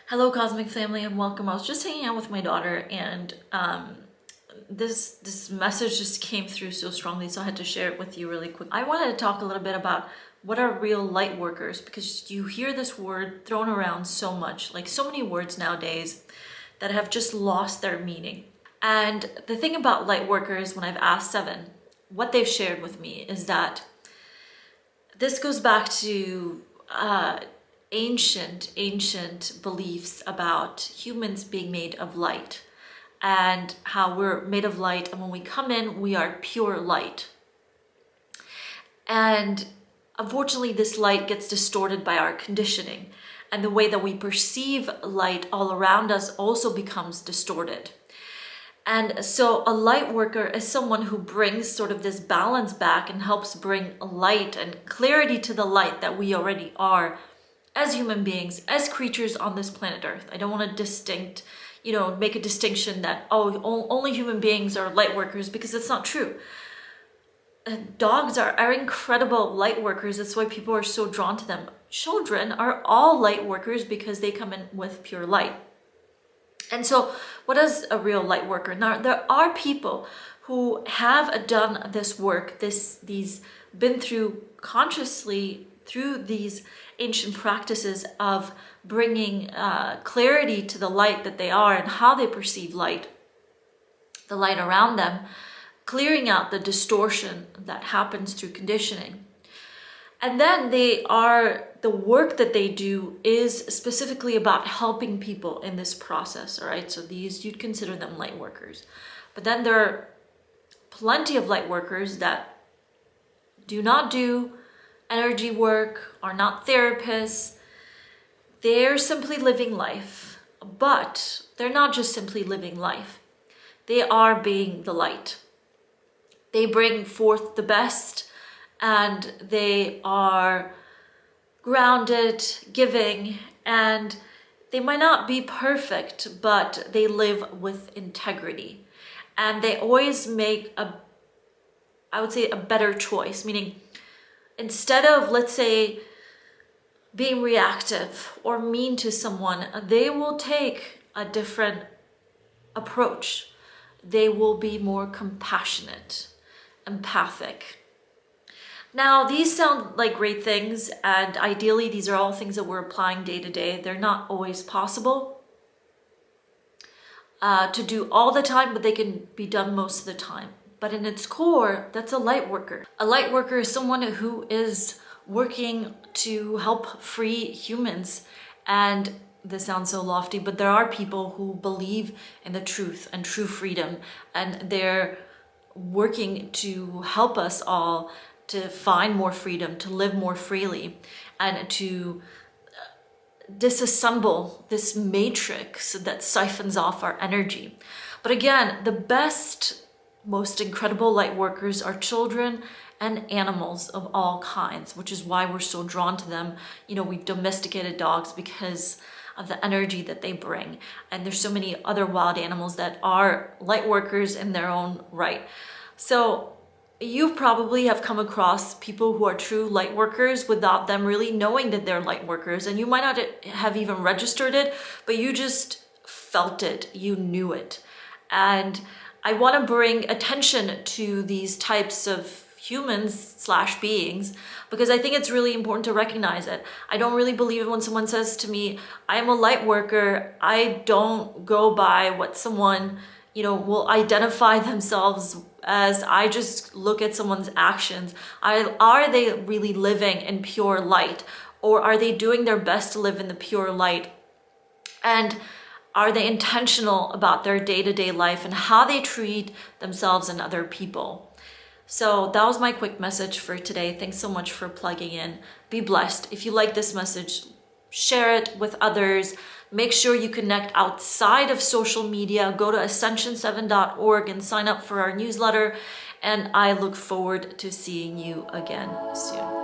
Hello, Cosmic Family, and welcome. I was just hanging out with my daughter, and this message just came through so strongly, so I had to share it with you really quick. I wanted to talk a little bit about what are real light workers, because you hear this word thrown around so much, like so many words nowadays that have just lost their meaning. And the thing about light workers, when I've asked seven, what they've shared with me is that this goes back to ancient beliefs about humans being made of light and how we're made of light, and when we come in we are pure light. And unfortunately this light gets distorted by our conditioning, and the way that we perceive light all around us also becomes distorted. And so a light worker is someone who brings sort of this balance back and helps bring light and clarity to the light that we already are as human beings, as creatures on this planet Earth. I don't want to make a distinction that, only human beings are light workers, because it's not true. Dogs are incredible light workers. That's why people are so drawn to them. Children are all light workers because they come in with pure light. And so what is a real light worker? Now, there are people who have done this work, been through consciously through these ancient practices of bringing clarity to the light that they are and how they perceive light, the light around them, clearing out the distortion that happens through conditioning. And then the work that they do is specifically about helping people in this process, all right? So you'd consider them light workers. But then there are plenty of light workers that do not do energy work, are not therapists. They're simply living life, but they're not just simply living life. They are being the light. They bring forth the best, and they are grounded, giving, and they might not be perfect, but they live with integrity. And they always make a better choice, meaning instead of, let's say, being reactive or mean to someone, they will take a different approach. They will be more compassionate, empathic. Now, these sound like great things, and ideally these are all things that we're applying day to day. They're not always possible to do all the time, but they can be done most of the time. But in its core, that's a light worker. A light worker is someone who is working to help free humans. And this sounds so lofty, but there are people who believe in the truth and true freedom, and they're working to help us all to find more freedom, to live more freely, and to disassemble this matrix that siphons off our energy. But again, the best, most incredible light workers are children and animals of all kinds, which is why we're so drawn to them. We've domesticated dogs because of the energy that they bring. And there's so many other wild animals that are light workers in their own right. So you probably have come across people who are true light workers without them really knowing that they're light workers. And you might not have even registered it, but you just felt it, you knew it. And I want to bring attention to these types of humans/beings, because I think it's really important to recognize it. I don't really believe it when someone says to me, I'm a light worker. I don't go by what someone, will identify themselves as. I just look at someone's actions. Are they really living in pure light, or are they doing their best to live in the pure light? And are they intentional about their day-to-day life and how they treat themselves and other people? So that was my quick message for today. Thanks so much for plugging in. Be blessed. If you like this message, share it with others. Make sure you connect outside of social media. Go to ascension7.org and sign up for our newsletter. And I look forward to seeing you again soon.